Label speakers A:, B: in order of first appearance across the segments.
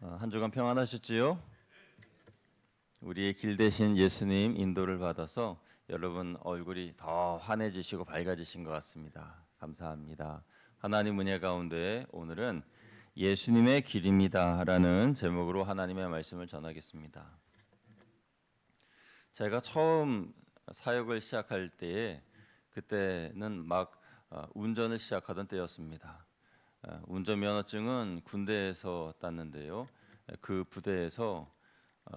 A: 한 주간 평안하셨지요? 우리의 길 대신 예수님 인도를 받아서 여러분 얼굴이 더 환해지시고 밝아지신 것 같습니다. 감사합니다. 하나님 은혜 가운데 오늘은 예수님의 길입니다라는 제목으로 하나님의 말씀을 전하겠습니다. 제가 처음 사역을 시작할 때에 그때는 막 운전을 시작하던 때였습니다. 운전면허증은 군대에서 땄는데요. 그 부대에서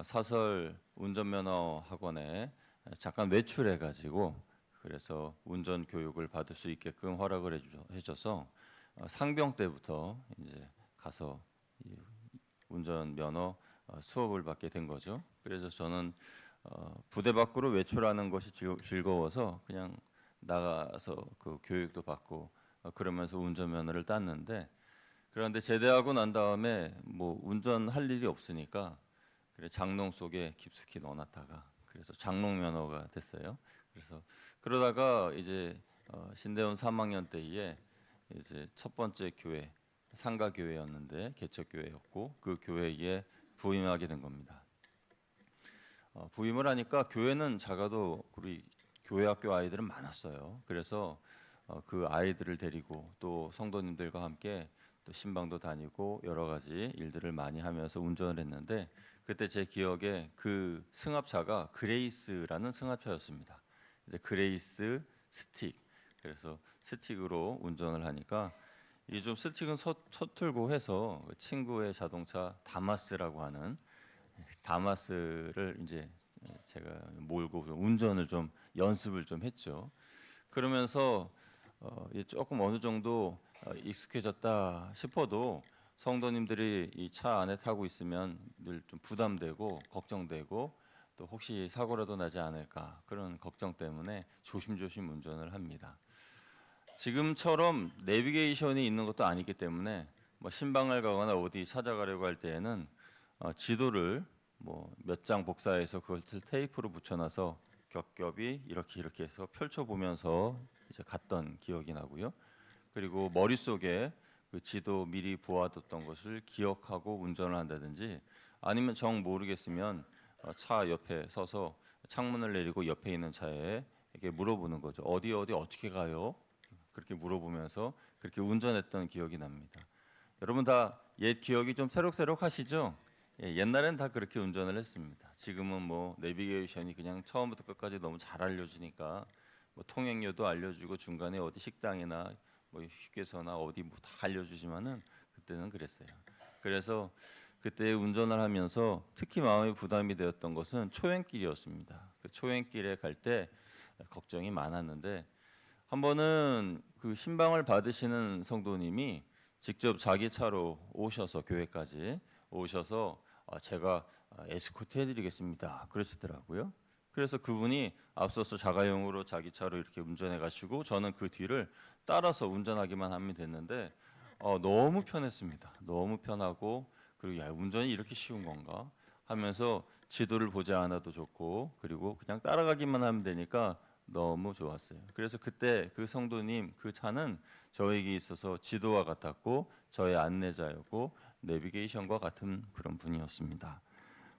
A: 사설 운전면허 학원에 잠깐 외출해 가지고 그래서 운전 교육을 받을 수 있게끔 허락을 해줘서 상병 때부터 이제 가서 운전면허 수업을 받게 된 거죠. 그래서 저는 부대 밖으로 외출하는 것이 즐거워서 그냥 나가서 그 교육도 받고 그러면서 운전면허를 땄는데, 그런데 제대하고 난 다음에 뭐 운전할 일이 없으니까 그래 장롱 속에 깊숙이 넣어놨다가 그래서 장롱 면허가 됐어요. 그래서 그러다가 이제 신대원 3학년 때에 이제 첫 번째 교회 상가 교회였는데 개척 교회였고 그 교회에 부임하게 된 겁니다. 부임을 하니까 교회는 작아도 우리 교회 학교 아이들은 많았어요. 그래서 그 아이들을 데리고 또 성도님들과 함께 또 신방도 다니고 여러 가지 일들을 많이 하면서 운전을 했는데, 그때 제 기억에 그 승합차가 그레이스라는 승합차였습니다. 이제 그레이스 스틱, 그래서 스틱으로 운전을 하니까 이게 좀 스틱은 서툴고 해서 그 친구의 자동차 다마스라고 하는 다마스를 이제 제가 몰고 운전을 좀 연습을 좀 했죠. 그러면서 조금 어느 정도 익숙해졌다 싶어도 성도님들이 이 차 안에 타고 있으면 늘 좀 부담되고 걱정되고 또 혹시 사고라도 나지 않을까 그런 걱정 때문에 조심조심 운전을 합니다. 지금처럼 내비게이션이 있는 것도 아니기 때문에 뭐 신방을 가거나 어디 찾아가려고 할 때에는 지도를 뭐 몇 장 복사해서 그것을 테이프로 붙여놔서 겹겹이 이렇게 해서 펼쳐보면서 이제 갔던 기억이 나고요. 그리고 머릿속에 그 지도 미리 보아뒀던 것을 기억하고 운전을 한다든지, 아니면 정 모르겠으면 차 옆에 서서 창문을 내리고 옆에 있는 차에 이렇게 물어보는 거죠. 어디 어떻게 가요? 그렇게 물어보면서 그렇게 운전했던 기억이 납니다. 여러분 다 옛 기억이 좀 새록새록 하시죠? 예, 옛날엔 다 그렇게 운전을 했습니다. 지금은 뭐 내비게이션이 그냥 처음부터 끝까지 너무 잘 알려주니까 뭐 통행료도 알려주고 중간에 어디 식당이나 뭐 휴게소나 어디 뭐 다 알려주지만은 그때는 그랬어요. 그래서 그때 운전을 하면서 특히 마음이 부담이 되었던 것은 초행길이었습니다. 그 초행길에 갈 때 걱정이 많았는데, 한 번은 그 신방을 받으시는 성도님이 직접 자기 차로 오셔서 교회까지 오셔서 제가 에스코트 해드리겠습니다 그러시더라고요. 그래서 그분이 앞서서 자가용으로 자기 차로 이렇게 운전해 가시고 저는 그 뒤를 따라서 운전하기만 하면 됐는데 너무 편했습니다. 너무 편하고, 그리고 야, 운전이 이렇게 쉬운 건가 하면서 지도를 보지 않아도 좋고 그리고 그냥 따라가기만 하면 되니까 너무 좋았어요. 그래서 그때 그 성도님 그 차는 저에게 있어서 지도와 같았고 저의 안내자였고 내비게이션과 같은 그런 분이었습니다.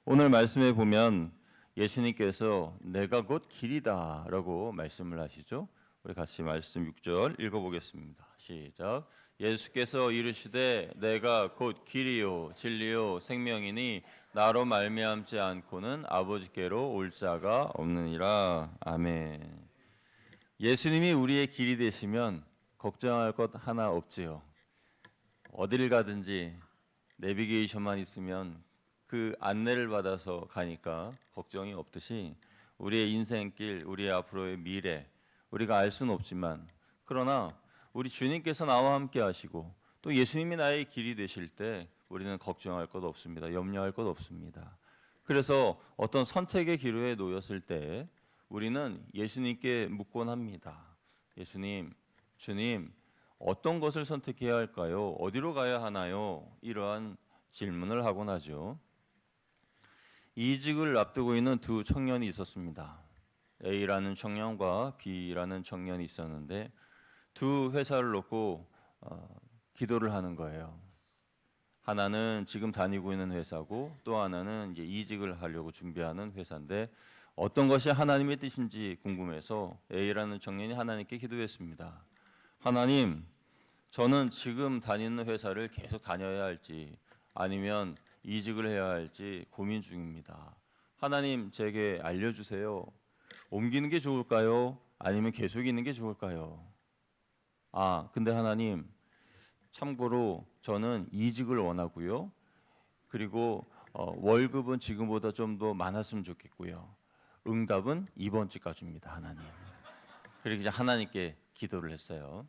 A: 오늘 말씀에 보면 예수님께서 내가 곧 길이다라고 말씀을 하시죠. 우리 같이 말씀 6절 읽어보겠습니다. 시작. 예수께서 이르시되 내가 곧 길이요 진리요 생명이니 나로 말미암지 않고는 아버지께로 올 자가 없느니라. 아멘. 예수님이 우리의 길이 되시면 걱정할 것 하나 없지요. 어디를 가든지 내비게이션만 있으면 그 안내를 받아서 가니까 걱정이 없듯이 우리의 인생길, 우리의 앞으로의 미래 우리가 알 수는 없지만, 그러나 우리 주님께서 나와 함께 하시고 또 예수님이 나의 길이 되실 때 우리는 걱정할 것 없습니다. 염려할 것 없습니다. 그래서 어떤 선택의 기로에 놓였을 때 우리는 예수님께 묻곤 합니다. 예수님, 주님, 어떤 것을 선택해야 할까요? 어디로 가야 하나요? 이러한 질문을 하곤 하죠. 이직을 앞두고 있는 두 청년이 있었습니다. A라는 청년과 B라는 청년이 있었는데 두 회사를 놓고 기도를 하는 거예요. 하나는 지금 다니고 있는 회사고 또 하나는 이제 이직을 하려고 준비하는 회사인데 어떤 것이 하나님의 뜻인지 궁금해서 A라는 청년이 하나님께 기도했습니다. 하나님, 저는 지금 다니는 회사를 계속 다녀야 할지 아니면 이직을 해야 할지 고민 중입니다. 하나님, 제게 알려주세요. 옮기는 게 좋을까요? 아니면 계속 있는 게 좋을까요? 근데 하나님, 참고로 저는 이직을 원하고요. 그리고 월급은 지금보다 좀 더 많았으면 좋겠고요. 응답은 이번 주까지입니다, 하나님. 그렇게 이제 하나님께 기도를 했어요.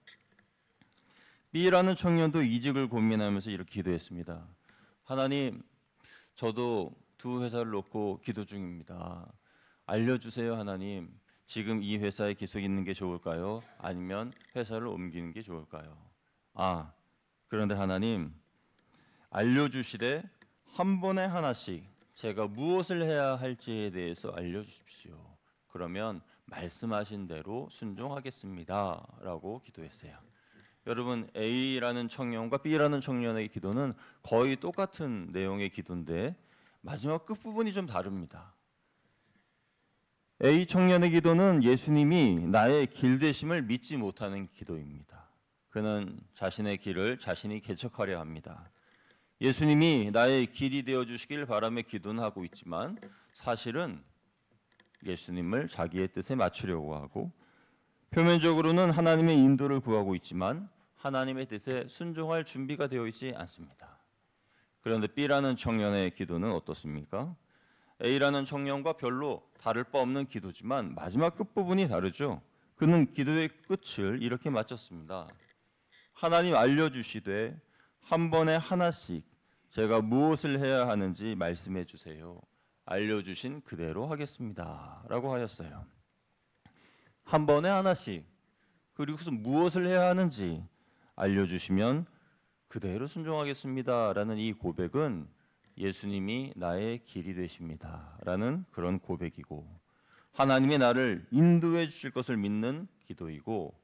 A: B라는 청년도 이직을 고민하면서 이렇게 기도했습니다. 하나님, 저도 두 회사를 놓고 기도 중입니다. 알려주세요, 하나님. 지금 이 회사에 계속 있는 게 좋을까요? 아니면 회사를 옮기는 게 좋을까요? 그런데 하나님, 알려주시되 한 번에 하나씩 제가 무엇을 해야 할지에 대해서 알려주십시오. 그러면 말씀하신 대로 순종하겠습니다. 라고 기도했어요. 여러분, A라는 청년과 B라는 청년의 기도는 거의 똑같은 내용의 기도인데 마지막 끝부분이 좀 다릅니다. A 청년의 기도는 예수님이 나의 길 되심을 믿지 못하는 기도입니다. 그는 자신의 길을 자신이 개척하려 합니다. 예수님이 나의 길이 되어 주시길 바라며 기도는 하고 있지만 사실은 예수님을 자기의 뜻에 맞추려고 하고 표면적으로는 하나님의 인도를 구하고 있지만 하나님의 뜻에 순종할 준비가 되어 있지 않습니다. 그런데 B라는 청년의 기도는 어떻습니까? A라는 청년과 별로 다를 바 없는 기도지만 마지막 끝부분이 다르죠. 그는 기도의 끝을 이렇게 마쳤습니다. 하나님 알려주시되 한 번에 하나씩 제가 무엇을 해야 하는지 말씀해 주세요. 알려주신 그대로 하겠습니다. 라고 하였어요. 한 번에 하나씩, 그리고서 무엇을 해야 하는지 알려주시면 그대로 순종하겠습니다. 라는 이 고백은 예수님이 나의 길이 되십니다. 라는 그런 고백이고, 하나님이 나를 인도해 주실 것을 믿는 기도이고,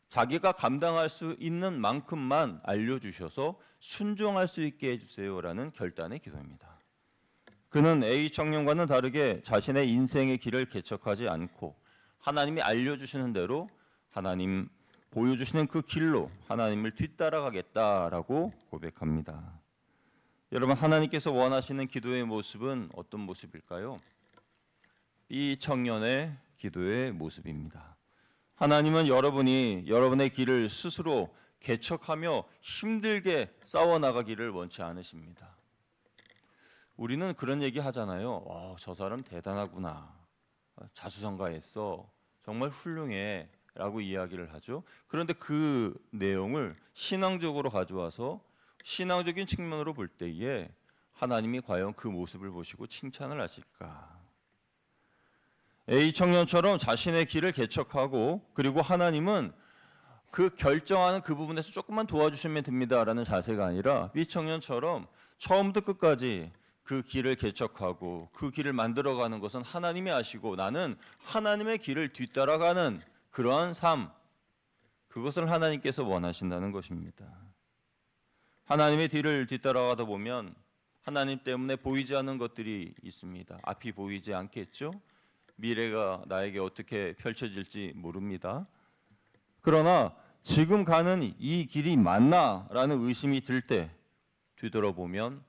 A: 자기가 감당할 수 있는 만큼만 알려주셔서 순종할 수 있게 해주세요라는 결단의 기도입니다. 그는 A 청년과는 다르게 자신의 인생의 길을 개척하지 않고 하나님이 알려주시는 대로 하나님 보여주시는 그 길로 하나님을 뒤따라가겠다라고 고백합니다. 여러분, 하나님께서 원하시는 기도의 모습은 어떤 모습일까요? 이 청년의 기도의 모습입니다. 하나님은 여러분이 여러분의 길을 스스로 개척하며 힘들게 싸워나가기를 원치 않으십니다. 우리는 그런 얘기 하잖아요. 저 사람 대단하구나. 자수성가했어. 정말 훌륭해. 라고 이야기를 하죠. 그런데 그 내용을 신앙적으로 가져와서 신앙적인 측면으로 볼 때에 하나님이 과연 그 모습을 보시고 칭찬을 하실까? A 청년처럼 자신의 길을 개척하고 그리고 하나님은 그 결정하는 그 부분에서 조금만 도와주시면 됩니다라는 자세가 아니라 B 청년처럼 처음부터 끝까지 그 길을 개척하고 그 길을 만들어가는 것은 하나님이 아시고 나는 하나님의 길을 뒤따라가는 그러한 삶, 그것을 하나님께서 원하신다는 것입니다. 하나님의 뒤를 뒤따라가다 보면 하나님 때문에 보이지 않는 것들이 있습니다. 앞이 보이지 않겠죠? 미래가 나에게 어떻게 펼쳐질지 모릅니다. 그러나 지금 가는 이 길이 맞나라는 의심이 들 때 뒤돌아보면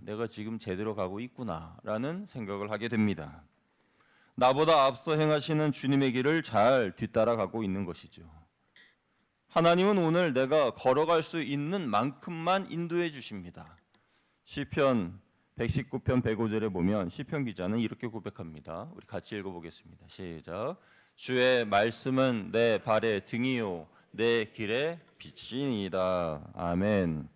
A: 내가 지금 제대로 가고 있구나라는 생각을 하게 됩니다. 나보다 앞서 행하시는 주님의 길을 잘 뒤따라가고 있는 것이죠. 하나님은 오늘 내가 걸어갈 수 있는 만큼만 인도해 주십니다. 시편 119편 105절에 보면 시편 기자는 이렇게 고백합니다. 우리 같이 읽어보겠습니다. 시작. 주의 말씀은 내 발의 등이요 내 길의 빛이니이다. 아멘.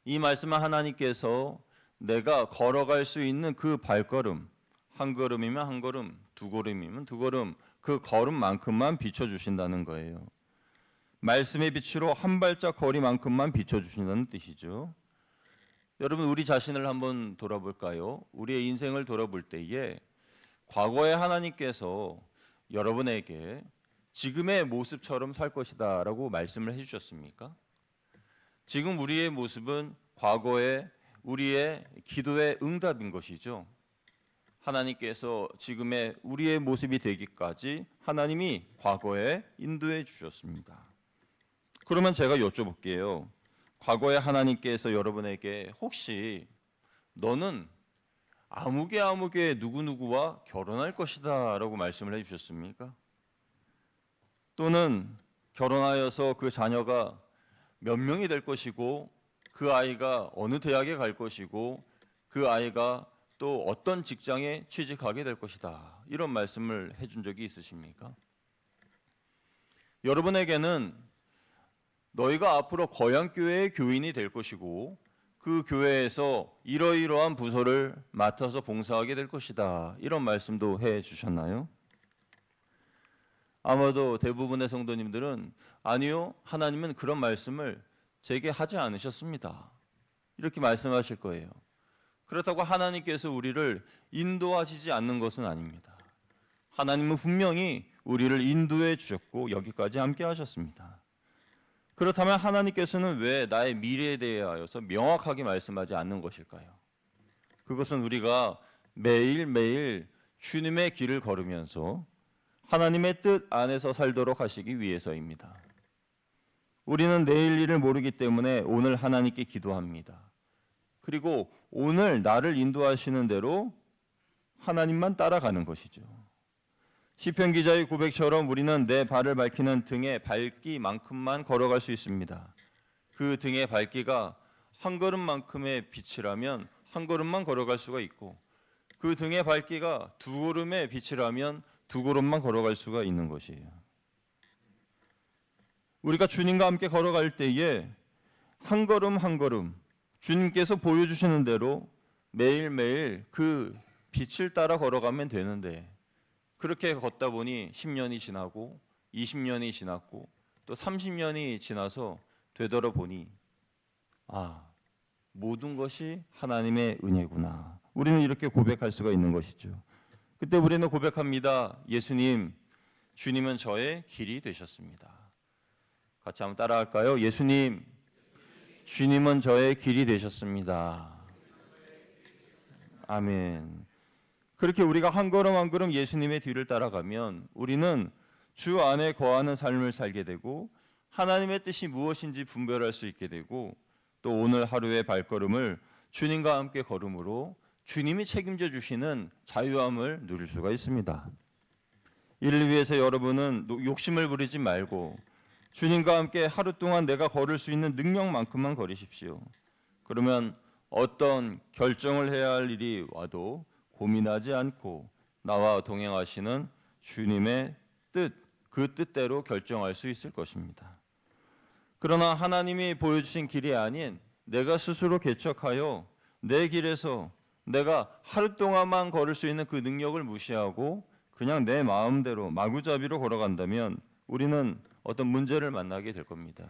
A: 이 말씀은 하나님께서 내가 걸어갈 수 있는 그 발걸음, 한 걸음이면 한 걸음, 두 걸음이면 두 걸음, 그 걸음만큼만 비춰주신다는 거예요. 말씀의 빛으로 한 발짝 거리만큼만 비춰주신다는 뜻이죠. 여러분, 우리 자신을 한번 돌아볼까요? 우리의 인생을 돌아볼 때에 과거에 하나님께서 여러분에게 지금의 모습처럼 살 것이다 라고 말씀을 해주셨습니까? 지금 우리의 모습은 과거의 우리의 기도의 응답인 것이죠. 하나님께서 지금의 우리의 모습이 되기까지 하나님이 과거에 인도해 주셨습니다. 그러면 제가 여쭤볼게요. 과거에 하나님께서 여러분에게 혹시 너는 아무개 누구누구와 결혼할 것이다 라고 말씀을 해주셨습니까? 또는 결혼하여서 그 자녀가 몇 명이 될 것이고 그 아이가 어느 대학에 갈 것이고 그 아이가 또 어떤 직장에 취직하게 될 것이다 이런 말씀을 해준 적이 있으십니까? 여러분에게는 너희가 앞으로 거양교회의 교인이 될 것이고 그 교회에서 이러이러한 부서를 맡아서 봉사하게 될 것이다 이런 말씀도 해 주셨나요? 아마도 대부분의 성도님들은 아니요, 하나님은 그런 말씀을 제게 하지 않으셨습니다 이렇게 말씀하실 거예요. 그렇다고 하나님께서 우리를 인도하시지 않는 것은 아닙니다. 하나님은 분명히 우리를 인도해 주셨고 여기까지 함께 하셨습니다. 그렇다면 하나님께서는 왜 나의 미래에 대하여서 명확하게 말씀하지 않는 것일까요? 그것은 우리가 매일매일 주님의 길을 걸으면서 하나님의 뜻 안에서 살도록 하시기 위해서입니다. 우리는 내일 일을 모르기 때문에 오늘 하나님께 기도합니다. 그리고 오늘 나를 인도하시는 대로 하나님만 따라가는 것이죠. 시편 기자의 고백처럼 우리는 내 발을 밝히는 등의 밝기만큼만 걸어갈 수 있습니다. 그 등의 밝기가 한 걸음만큼의 빛이라면 한 걸음만 걸어갈 수가 있고 그 등의 밝기가 두 걸음의 빛이라면 두 걸음만 걸어갈 수가 있는 것이에요. 우리가 주님과 함께 걸어갈 때에 한 걸음 한 걸음 주님께서 보여주시는 대로 매일매일 그 빛을 따라 걸어가면 되는데 그렇게 걷다 보니 10년이 지나고 20년이 지났고 또 30년이 지나서 되돌아보니 모든 것이 하나님의 은혜구나. 우리는 이렇게 고백할 수가 있는 것이죠. 그때 우리는 고백합니다. 예수님, 주님은 저의 길이 되셨습니다. 같이 한번 따라할까요? 예수님, 주님은 저의 길이 되셨습니다. 아멘. 그렇게 우리가 한 걸음 한 걸음 예수님의 뒤를 따라가면 우리는 주 안에 거하는 삶을 살게 되고 하나님의 뜻이 무엇인지 분별할 수 있게 되고 또 오늘 하루의 발걸음을 주님과 함께 걸음으로 주님이 책임져 주시는 자유함을 누릴 수가 있습니다. 이를 위해서 여러분은 욕심을 부리지 말고 주님과 함께 하루 동안 내가 걸을 수 있는 능력만큼만 걸으십시오. 그러면 어떤 결정을 해야 할 일이 와도 고민하지 않고 나와 동행하시는 주님의 뜻, 그 뜻대로 결정할 수 있을 것입니다. 그러나 하나님이 보여주신 길이 아닌 내가 스스로 개척하여 내 길에서 내가 하루 동안만 걸을 수 있는 그 능력을 무시하고 그냥 내 마음대로 마구잡이로 걸어간다면 우리는 어떤 문제를 만나게 될 겁니다.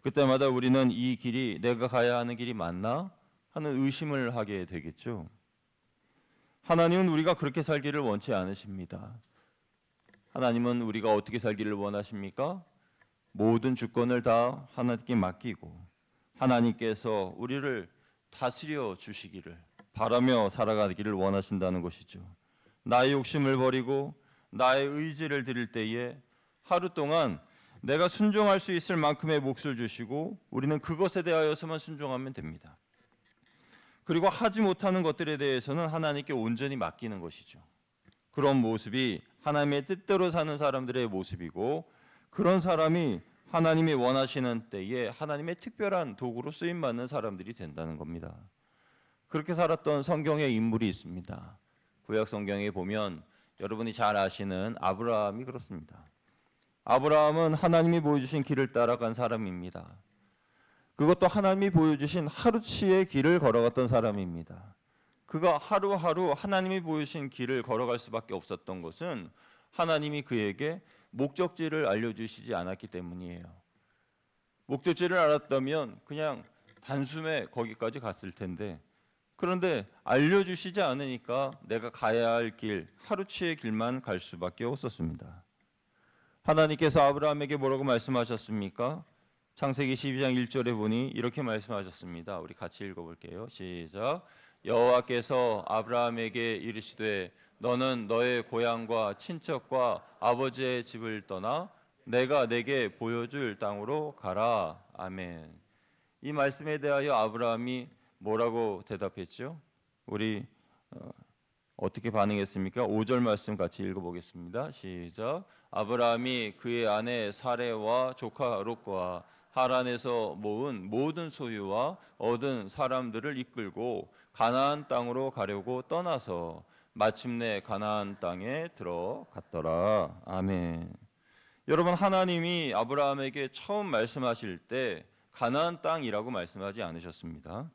A: 그때마다 우리는 이 길이 내가 가야 하는 길이 맞나 하는 의심을 하게 되겠죠. 하나님은 우리가 그렇게 살기를 원치 않으십니다. 하나님은 우리가 어떻게 살기를 원하십니까? 모든 주권을 다 하나님께 맡기고 하나님께서 우리를 다스려 주시기를 바라며 살아가기를 원하신다는 것이죠. 나의 욕심을 버리고 나의 의지를 드릴 때에 하루 동안 내가 순종할 수 있을 만큼의 몫을 주시고 우리는 그것에 대하여서만 순종하면 됩니다. 그리고 하지 못하는 것들에 대해서는 하나님께 온전히 맡기는 것이죠. 그런 모습이 하나님의 뜻대로 사는 사람들의 모습이고 그런 사람이 하나님이 원하시는 때에 하나님의 특별한 도구로 쓰임받는 사람들이 된다는 겁니다. 그렇게 살았던 성경의 인물이 있습니다. 구약 성경에 보면 여러분이 잘 아시는 아브라함이 그렇습니다. 아브라함은 하나님이 보여주신 길을 따라간 사람입니다. 그것도 하나님이 보여주신 하루치의 길을 걸어갔던 사람입니다. 그가 하루하루 하나님이 보여주신 길을 걸어갈 수밖에 없었던 것은 하나님이 그에게 목적지를 알려주시지 않았기 때문이에요. 목적지를 알았다면 그냥 단숨에 거기까지 갔을 텐데 그런데 알려주시지 않으니까 내가 가야 할 길, 하루치의 길만 갈 수밖에 없었습니다. 하나님께서 아브라함에게 뭐라고 말씀하셨습니까? 창세기 12장 1절에 보니 이렇게 말씀하셨습니다. 우리 같이 읽어볼게요. 시작. 여호와께서 아브라함에게 이르시되 너는 너의 고향과 친척과 아버지의 집을 떠나 내가 내게 보여줄 땅으로 가라. 아멘. 이 말씀에 대하여 아브라함이 뭐라고 대답했죠? 우리 어떻게 반응했습니까? 5절 말씀 같이 읽어보겠습니다. 시작. 아브라함이 그의 아내 사레와 조카 롯과 하란에서 모은 모든 소유와 얻은 사람들을 이끌고 가나안 땅으로 가려고 떠나서 마침내 가나안 땅에 들어갔더라. 아멘. 여러분, 하나님이 아브라함에게 처음 말씀하실 때 가나안 땅이라고 말씀하지 않으셨습니다.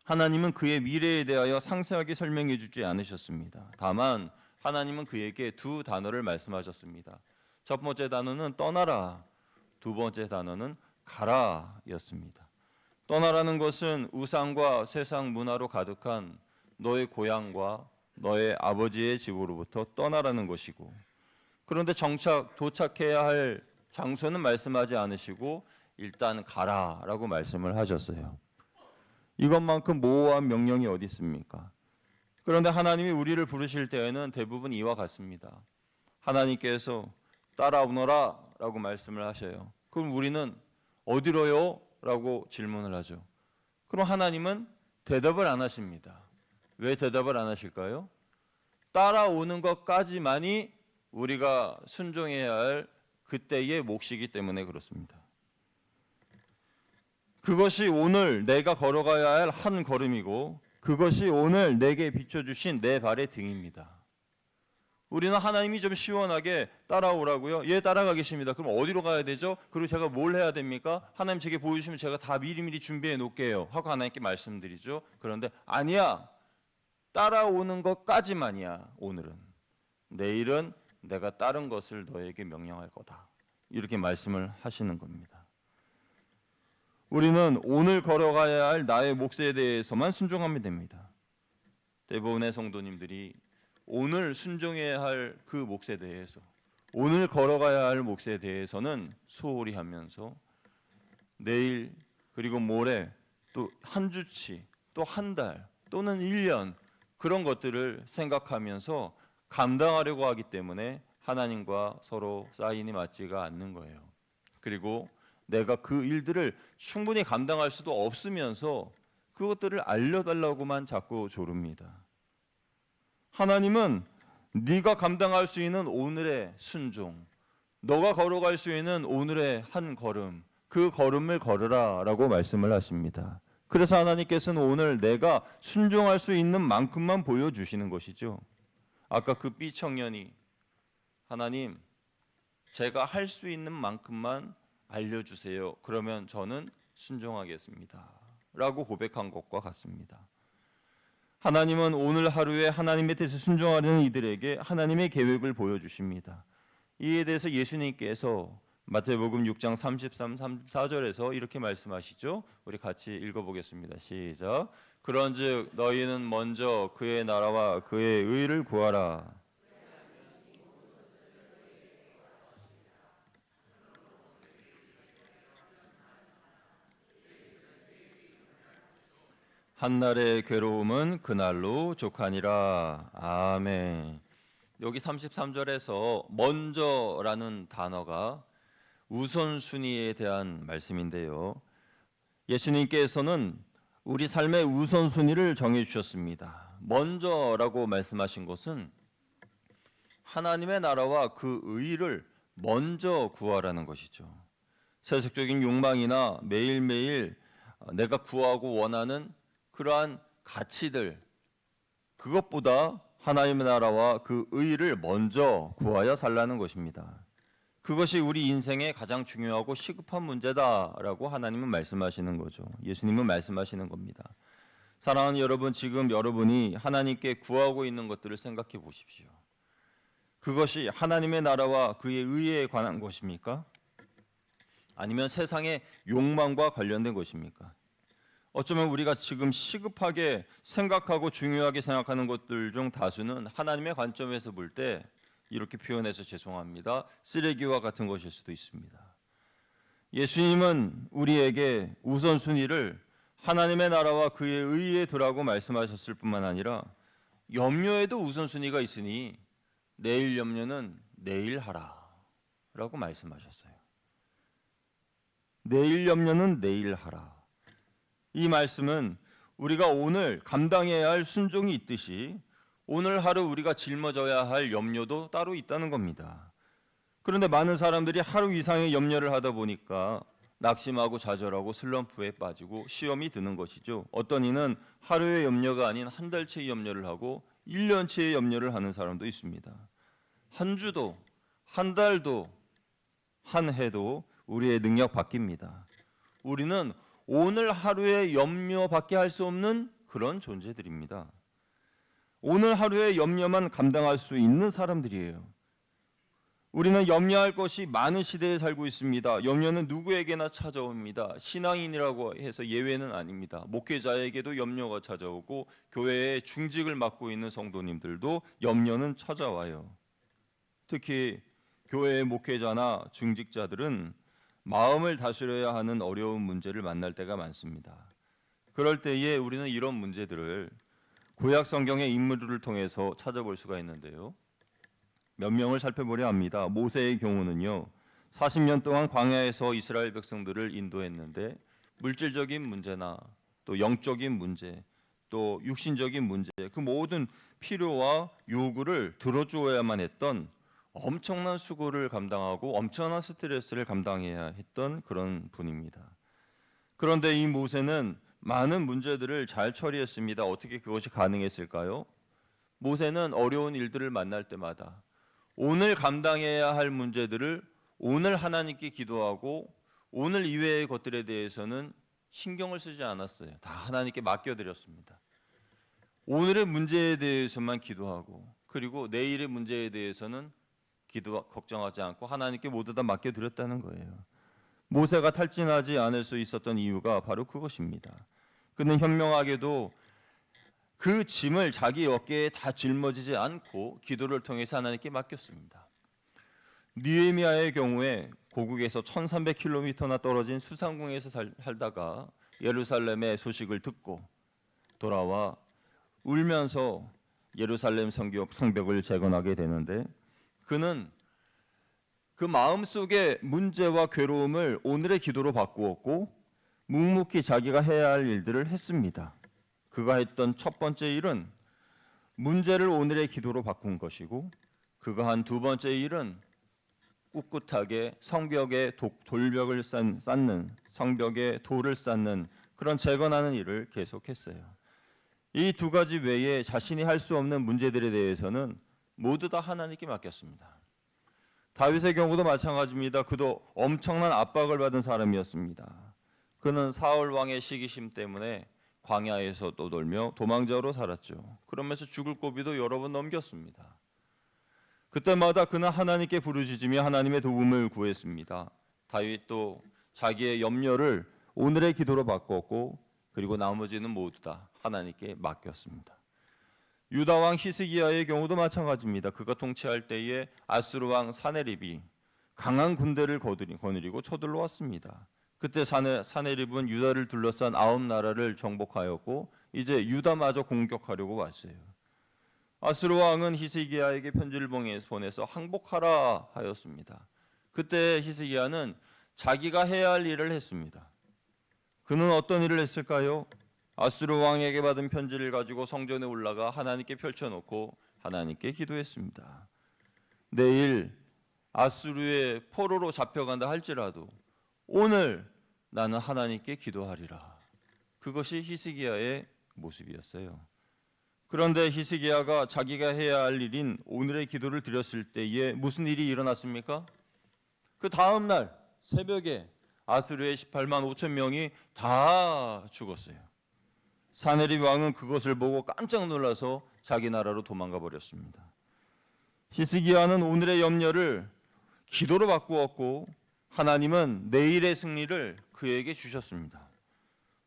A: 하나님은 그의 미래에 대하여 상세하게 설명해 주지 않으셨습니다. 다만 하나님은 그에게 두 단어를 말씀하셨습니다. 첫 번째 단어는 떠나라, 두 번째 단어는 가라였습니다. 떠나라는 것은 우상과 세상 문화로 가득한 너의 고향과 너의 아버지의 집으로부터 떠나라는 것이고, 그런데 정착 도착해야 할 장소는 말씀하지 않으시고 일단 가라라고 말씀을 하셨어요. 이것만큼 모호한 명령이 어디 있습니까? 그런데 하나님이 우리를 부르실 때에는 대부분 이와 같습니다. 하나님께서 따라오너라 라고 말씀을 하셔요. 그럼 우리는 어디로요? 라고 질문을 하죠. 그럼 하나님은 대답을 안 하십니다. 왜 대답을 안 하실까요? 따라오는 것까지만이 우리가 순종해야 할 그때의 몫이기 때문에 그렇습니다. 그것이 오늘 내가 걸어가야 할 한 걸음이고 그것이 오늘 내게 비춰주신 내 발의 등입니다. 우리는 하나님이 좀 시원하게 따라오라고요. 예, 따라가겠습니다. 그럼 어디로 가야 되죠? 그리고 제가 뭘 해야 됩니까? 하나님 제게 보여주시면 제가 다 미리미리 준비해 놓을게요 하고 하나님께 말씀드리죠. 그런데 아니야, 따라오는 것까지만이야. 오늘은, 내일은 내가 다른 것을 너에게 명령할 거다, 이렇게 말씀을 하시는 겁니다. 우리는 오늘 걸어가야 할 나의 몫에 대해서만 순종하면 됩니다. 대부분의 성도님들이 오늘 순종해야 할 그 몫에 대해서, 오늘 걸어가야 할 몫에 대해서는 소홀히 하면서 내일 그리고 모레 또 한 주치 또 한 달 또는 1년 그런 것들을 생각하면서 감당하려고 하기 때문에 하나님과 서로 사인이 맞지가 않는 거예요. 그리고 내가 그 일들을 충분히 감당할 수도 없으면서 그것들을 알려달라고만 자꾸 조릅니다. 하나님은 네가 감당할 수 있는 오늘의 순종, 너가 걸어갈 수 있는 오늘의 한 걸음, 그 걸음을 걸으라 라고 말씀을 하십니다. 그래서 하나님께서는 오늘 내가 순종할 수 있는 만큼만 보여주시는 것이죠. 아까 그 삐청년이 하나님, 제가 할 수 있는 만큼만 알려주세요. 그러면 저는 순종하겠습니다 라고 고백한 것과 같습니다. 하나님은 오늘 하루에 하나님의 뜻에 순종하려는 이들에게 하나님의 계획을 보여주십니다. 이에 대해서 예수님께서 마태복음 6장 33, 34절에서 이렇게 말씀하시죠. 우리 같이 읽어보겠습니다. 시작. 그런즉 너희는 먼저 그의 나라와 그의 의를 구하라. 한날의 괴로움은 그날로 족하니라. 아멘. 여기 33절에서 먼저라는 단어가 우선순위에 대한 말씀인데요. 예수님께서는 우리 삶의 우선순위를 정해 주셨습니다. 먼저라고 말씀하신 것은 하나님의 나라와 그 의를 먼저 구하라는 것이죠. 세속적인 욕망이나 매일매일 내가 구하고 원하는 그러한 가치들, 그것보다 하나님의 나라와 그 의를 먼저 구하여 살라는 것입니다. 그것이 우리 인생의 가장 중요하고 시급한 문제다라고 하나님은 말씀하시는 거죠. 예수님은 말씀하시는 겁니다. 사랑하는 여러분, 지금 여러분이 하나님께 구하고 있는 것들을 생각해 보십시오. 그것이 하나님의 나라와 그의 의에 관한 것입니까? 아니면 세상의 욕망과 관련된 것입니까? 어쩌면 우리가 지금 시급하게 생각하고 중요하게 생각하는 것들 중 다수는 하나님의 관점에서 볼 때 이렇게 표현해서 죄송합니다, 쓰레기와 같은 것일 수도 있습니다. 예수님은 우리에게 우선순위를 하나님의 나라와 그의 의에 두라고 말씀하셨을 뿐만 아니라 염려에도 우선순위가 있으니 내일 염려는 내일 하라 라고 말씀하셨어요. 내일 염려는 내일 하라. 이 말씀은 우리가 오늘 감당해야 할 순종이 있듯이 오늘 하루 우리가 짊어져야 할 염려도 따로 있다는 겁니다. 그런데 많은 사람들이 하루 이상의 염려를 하다 보니까 낙심하고 좌절하고 슬럼프에 빠지고 시험이 드는 것이죠. 어떤 이는 하루의 염려가 아닌 한 달치의 염려를 하고 1년치의 염려를 하는 사람도 있습니다. 한 주도, 한 달도, 한 해도 우리의 능력 바뀝니다. 우리는 오늘 하루의 염려밖에 할 수 없는 그런 존재들입니다. 오늘 하루의 염려만 감당할 수 있는 사람들이에요. 우리는 염려할 것이 많은 시대에 살고 있습니다. 염려는 누구에게나 찾아옵니다. 신앙인이라고 해서 예외는 아닙니다. 목회자에게도 염려가 찾아오고 교회에 중직을 맡고 있는 성도님들도 염려는 찾아와요. 특히 교회의 목회자나 중직자들은 마음을 다스려야 하는 어려운 문제를 만날 때가 많습니다. 그럴 때에 우리는 이런 문제들을 구약 성경의 인물들을 통해서 찾아볼 수가 있는데요. 몇 명을 살펴보려 합니다. 모세의 경우는요, 40년 동안 광야에서 이스라엘 백성들을 인도했는데 물질적인 문제나 또 영적인 문제, 또 육신적인 문제, 그 모든 필요와 요구를 들어주어야만 했던 엄청난 수고를 감당하고 엄청난 스트레스를 감당해야 했던 그런 분입니다. 그런데 이 모세는 많은 문제들을 잘 처리했습니다. 어떻게 그것이 가능했을까요? 모세는 어려운 일들을 만날 때마다 오늘 감당해야 할 문제들을 오늘 하나님께 기도하고 오늘 이외의 것들에 대해서는 신경을 쓰지 않았어요. 다 하나님께 맡겨드렸습니다. 오늘의 문제에 대해서만 기도하고 그리고 내일의 문제에 대해서는 걱정하지 않고 하나님께 모두 다 맡겨드렸다는 거예요. 모세가 탈진하지 않을 수 있었던 이유가 바로 그것입니다. 그는 현명하게도 그 짐을 자기 어깨에 다 짊어지지 않고 기도를 통해서 하나님께 맡겼습니다. 느헤미야의 경우에 고국에서 1300km나 떨어진 수상궁에서 살다가 예루살렘의 소식을 듣고 돌아와 울면서 예루살렘 성벽을 재건하게 되는데 그는 그 마음속의 문제와 괴로움을 오늘의 기도로 바꾸었고 묵묵히 자기가 해야 할 일들을 했습니다. 그가 했던 첫 번째 일은 문제를 오늘의 기도로 바꾼 것이고 그가 한 두 번째 일은 꿋꿋하게 성벽에 돌벽을 쌓는 성벽에 돌을 쌓는 그런 재건하는 일을 계속했어요. 이 두 가지 외에 자신이 할 수 없는 문제들에 대해서는 모두 다 하나님께 맡겼습니다. 다윗의 경우도 마찬가지입니다. 그도 엄청난 압박을 받은 사람이었습니다. 그는 사울 왕의 시기심 때문에 광야에서 떠돌며 도망자로 살았죠. 그러면서 죽을 고비도 여러 번 넘겼습니다. 그때마다 그는 하나님께 부르짖으며 하나님의 도움을 구했습니다. 다윗도 자기의 염려를 오늘의 기도로 바꿨고 그리고 나머지는 모두 다 하나님께 맡겼습니다. 유다 왕 히스기야의 경우도 마찬가지입니다. 그가 통치할 때에 아수르 왕 사네립이 강한 군대를 거느리고 쳐들러 왔습니다. 그때 사네립은 유다를 둘러싼 9나라를 정복하였고 이제 유다마저 공격하려고 왔어요. 아수르 왕은 히스기야에게 편지를 보내서 항복하라 하였습니다. 그때 히스기야는 자기가 해야 할 일을 했습니다. 그는 어떤 일을 했을까요? 아수르 왕에게 받은 편지를 가지고 성전에 올라가 하나님께 펼쳐놓고 하나님께 기도했습니다. 내일 아수르의 포로로 잡혀간다 할지라도 오늘 나는 하나님께 기도하리라. 그것이 히스기야의 모습이었어요. 그런데 히스기야가 자기가 해야 할 일인 오늘의 기도를 드렸을 때에 무슨 일이 일어났습니까? 그 다음 날 새벽에 아수르의 18만 5천 명이 다 죽었어요. 사네립 왕은 그것을 보고 깜짝 놀라서 자기 나라로 도망가 버렸습니다. 히스기야는 오늘의 염려를 기도로 바꾸었고 하나님은 내일의 승리를 그에게 주셨습니다.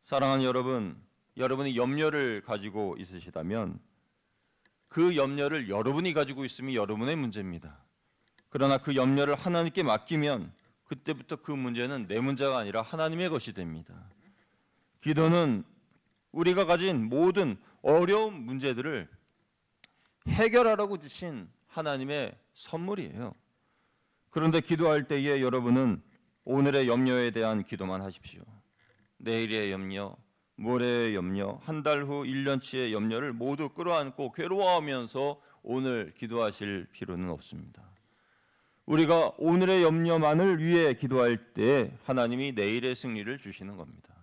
A: 사랑하는 여러분, 여러분이 염려를 가지고 있으시다면 그 염려를 여러분이 가지고 있으면 여러분의 문제입니다. 그러나 그 염려를 하나님께 맡기면 그때부터 그 문제는 내 문제가 아니라 하나님의 것이 됩니다. 기도는 우리가 가진 모든 어려운 문제들을 해결하라고 주신 하나님의 선물이에요. 그런데 기도할 때에 여러분은 오늘의 염려에 대한 기도만 하십시오. 내일의 염려, 모레의 염려, 한 달 후, 1년치의 염려를 모두 끌어안고 괴로워하면서 오늘 기도하실 필요는 없습니다. 우리가 오늘의 염려만을 위해 기도할 때 하나님이 내일의 승리를 주시는 겁니다.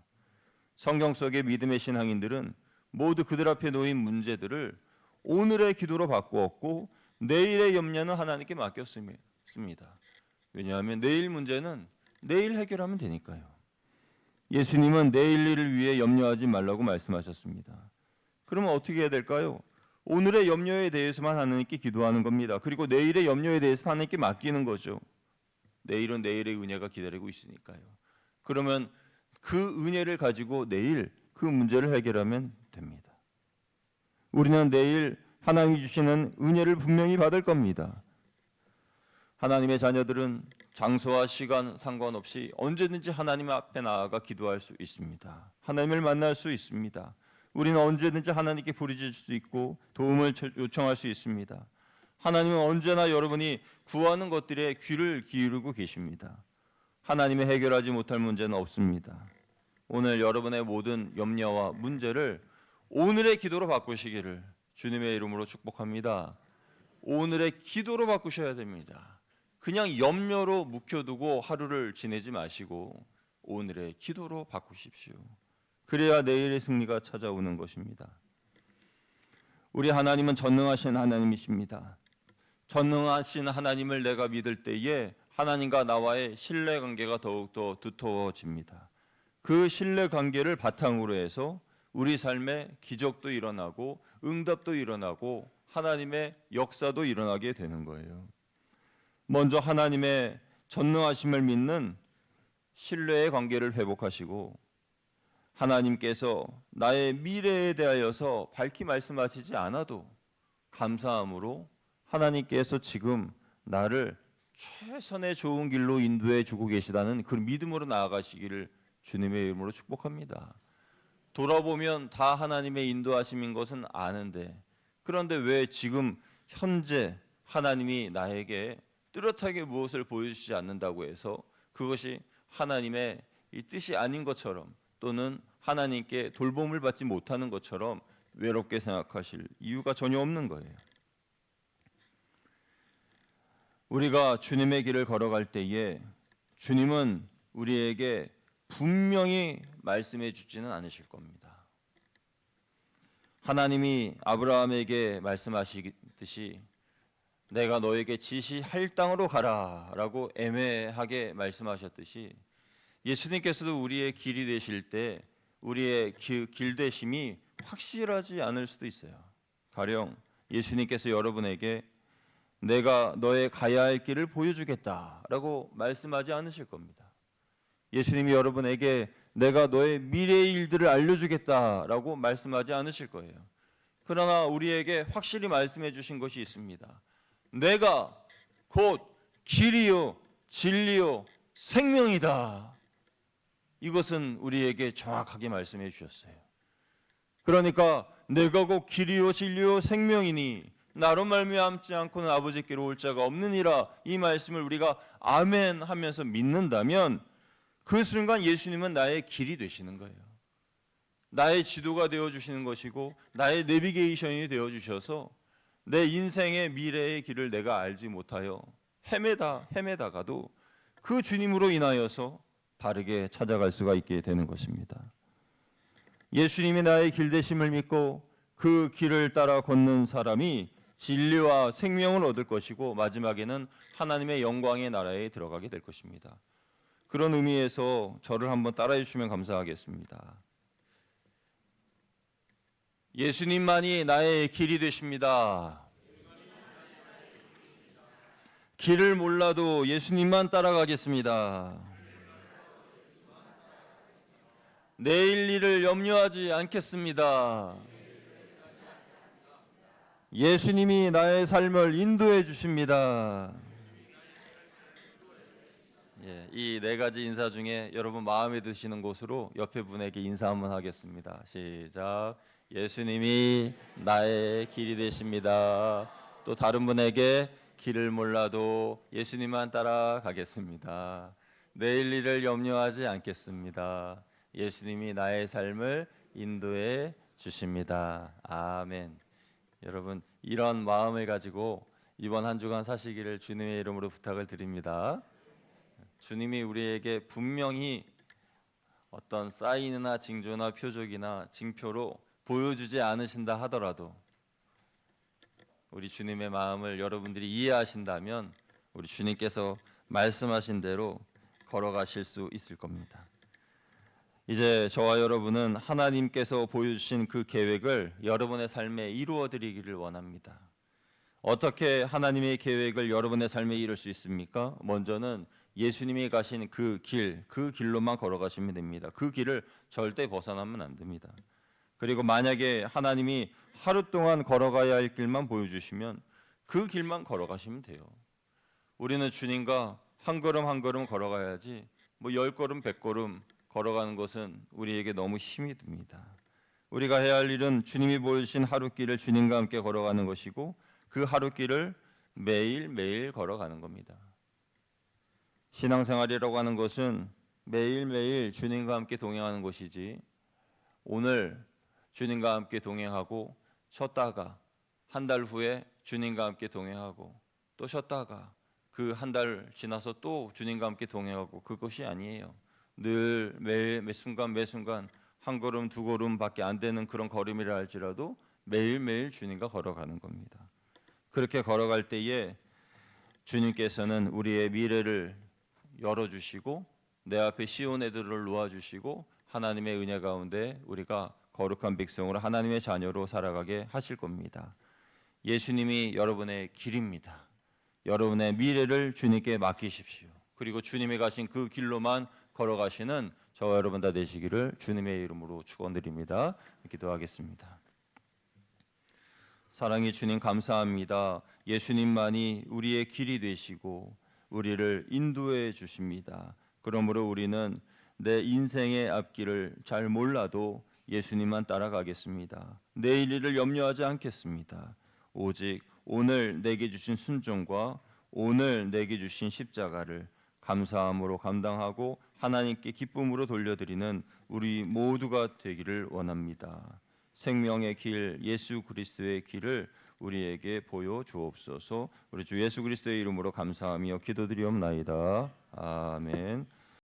A: 성경 속의 믿음의 신앙인들은 모두 그들 앞에 놓인 문제들을 오늘의 기도로 바꾸었고 내일의 염려는 하나님께 맡겼습니다. 왜냐하면 내일 문제는 내일 해결하면 되니까요. 예수님은 내일 일을 위해 염려하지 말라고 말씀하셨습니다. 그러면 어떻게 해야 될까요? 오늘의 염려에 대해서만 하나님께 기도하는 겁니다. 그리고 내일의 염려에 대해서 하나님께 맡기는 거죠. 내일은 내일의 은혜가 기다리고 있으니까요. 그러면 그 은혜를 가지고 내일 그 문제를 해결하면 됩니다. 우리는 내일 하나님이 주시는 은혜를 분명히 받을 겁니다. 하나님의 자녀들은 장소와 시간 상관없이 언제든지 하나님 앞에 나아가 기도할 수 있습니다. 하나님을 만날 수 있습니다. 우리는 언제든지 하나님께 부르짖을 수 있고 도움을 요청할 수 있습니다. 하나님은 언제나 여러분이 구하는 것들에 귀를 기울이고 계십니다. 하나님이 해결하지 못할 문제는 없습니다. 오늘 여러분의 모든 염려와 문제를 오늘의 기도로 바꾸시기를 주님의 이름으로 축복합니다. 오늘의 기도로 바꾸셔야 됩니다. 그냥 염려로 묵혀두고 하루를 지내지 마시고 오늘의 기도로 바꾸십시오. 그래야 내일의 승리가 찾아오는 것입니다. 우리 하나님은 전능하신 하나님이십니다. 전능하신 하나님을 내가 믿을 때에 하나님과 나와의 신뢰관계가 더욱더 두터워집니다. 그 신뢰관계를 바탕으로 해서 우리 삶에 기적도 일어나고 응답도 일어나고 하나님의 역사도 일어나게 되는 거예요. 먼저 하나님의 전능하심을 믿는 신뢰의 관계를 회복하시고 하나님께서 나의 미래에 대하여서 밝히 말씀하시지 않아도 감사함으로 하나님께서 지금 나를 최선의 좋은 길로 인도해 주고 계시다는 그 믿음으로 나아가시기를 주님의 이름으로 축복합니다. 돌아보면 다 하나님의 인도하심인 것은 아는데 그런데 왜 지금 현재 하나님이 나에게 뚜렷하게 무엇을 보여주시지 않는다고 해서 그것이 하나님의 이 뜻이 아닌 것처럼 또는 하나님께 돌봄을 받지 못하는 것처럼 외롭게 생각하실 이유가 전혀 없는 거예요. 우리가 주님의 길을 걸어갈 때에 주님은 우리에게 분명히 말씀해 주지는 않으실 겁니다. 하나님이 아브라함에게 말씀하시듯이 내가 너에게 지시할 땅으로 가라 라고 애매하게 말씀하셨듯이 예수님께서도 우리의 길이 되실 때 우리의 길 되심이 확실하지 않을 수도 있어요. 가령 예수님께서 여러분에게 내가 너의 가야 할 길을 보여주겠다라고 말씀하지 않으실 겁니다. 예수님이 여러분에게 내가 너의 미래의 일들을 알려주겠다라고 말씀하지 않으실 거예요. 그러나 우리에게 확실히 말씀해 주신 것이 있습니다. 내가 곧 길이요 진리요 생명이다. 이것은 우리에게 정확하게 말씀해 주셨어요. 그러니까 내가 곧 길이요 진리요 생명이니 나로 말미암지 않고는 아버지께로 올 자가 없느니라 이 말씀을 우리가 아멘 하면서 믿는다면 그 순간 예수님은 나의 길이 되시는 거예요. 나의 지도가 되어주시는 것이고 나의 내비게이션이 되어주셔서 내 인생의 미래의 길을 내가 알지 못하여 헤매다가도 그 주님으로 인하여서 바르게 찾아갈 수가 있게 되는 것입니다. 예수님이 나의 길 되심을 믿고 그 길을 따라 걷는 사람이 진리와 생명을 얻을 것이고 마지막에는 하나님의 영광의 나라에 들어가게 될 것입니다. 그런 의미에서 저를 한번 따라해 주시면 감사하겠습니다. 예수님만이 나의 길이 되십니다. 길을 몰라도 예수님만 따라가겠습니다. 내일 일을 염려하지 않겠습니다. 예수님이 나의 삶을 인도해 주십니다. 예, 이 네 가지 인사 중에 여러분 마음에 드시는 곳으로 옆에 분에게 인사 한번 하겠습니다. 시작. 예수님이 나의 길이 되십니다. 또 다른 분에게 길을 몰라도 예수님만 따라가겠습니다. 내일 일을 염려하지 않겠습니다. 예수님이 나의 삶을 인도해 주십니다. 아멘. 여러분 이런 마음을 가지고 이번 한 주간 사시기를 주님의 이름으로 부탁을 드립니다. 주님이 우리에게 분명히 어떤 사인이나 징조나 표적이나 징표로 보여주지 않으신다 하더라도 우리 주님의 마음을 여러분들이 이해하신다면 우리 주님께서 말씀하신 대로 걸어가실 수 있을 겁니다. 이제 저와 여러분은 하나님께서 보여주신 그 계획을 여러분의 삶에 이루어 드리기를 원합니다. 어떻게 하나님의 계획을 여러분의 삶에 이룰 수 있습니까? 먼저는 예수님이 가신 그 길로만 걸어가시면 됩니다. 그 길을 절대 벗어나면 안 됩니다. 그리고 만약에 하나님이 하루 동안 걸어가야 할 길만 보여주시면 그 길만 걸어가시면 돼요. 우리는 주님과 한 걸음 한 걸음 걸어가야지 뭐 10걸음 100걸음 걸어가는 것은 우리에게 너무 힘이 듭니다. 우리가 해야 할 일은 주님이 보여주신 하루길을 주님과 함께 걸어가는 것이고 그 하루길을 매일매일 걸어가는 겁니다. 신앙생활이라고 하는 것은 매일매일 주님과 함께 동행하는 것이지 오늘 주님과 함께 동행하고 쉬었다가 한 달 후에 주님과 함께 동행하고 또 쉬었다가 그 한 달 지나서 또 주님과 함께 동행하고 그것이 아니에요. 늘 매일 매 순간 한 걸음 두 걸음밖에 안 되는 그런 걸음이라 할지라도 매일매일 주님과 걸어가는 겁니다. 그렇게 걸어갈 때에 주님께서는 우리의 미래를 열어주시고 내 앞에 시온 애들을 놓아주시고 하나님의 은혜 가운데 우리가 거룩한 백성으로 하나님의 자녀로 살아가게 하실 겁니다. 예수님이 여러분의 길입니다. 여러분의 미래를 주님께 맡기십시오. 그리고 주님이 가신 그 길로만 걸어가시는 저와 여러분 다 되시기를 주님의 이름으로 축원드립니다. 기도하겠습니다. 사랑의 주님 감사합니다. 예수님만이 우리의 길이 되시고 우리를 인도해 주십니다. 그러므로 우리는 내 인생의 앞길을 잘 몰라도 예수님만 따라가겠습니다. 내일 일을 염려하지 않겠습니다. 오직 오늘 내게 주신 순종과 오늘 내게 주신 십자가를 감사함으로 감당하고 하나님께 기쁨으로 돌려드리는 우리 모두가 되기를 원합니다. 생명의 길 예수 그리스도의 길을 우리에게 보여 주옵소서. 우리 주 예수 그리스도의 이름으로 감사하며 기도드리옵나이다. 아멘.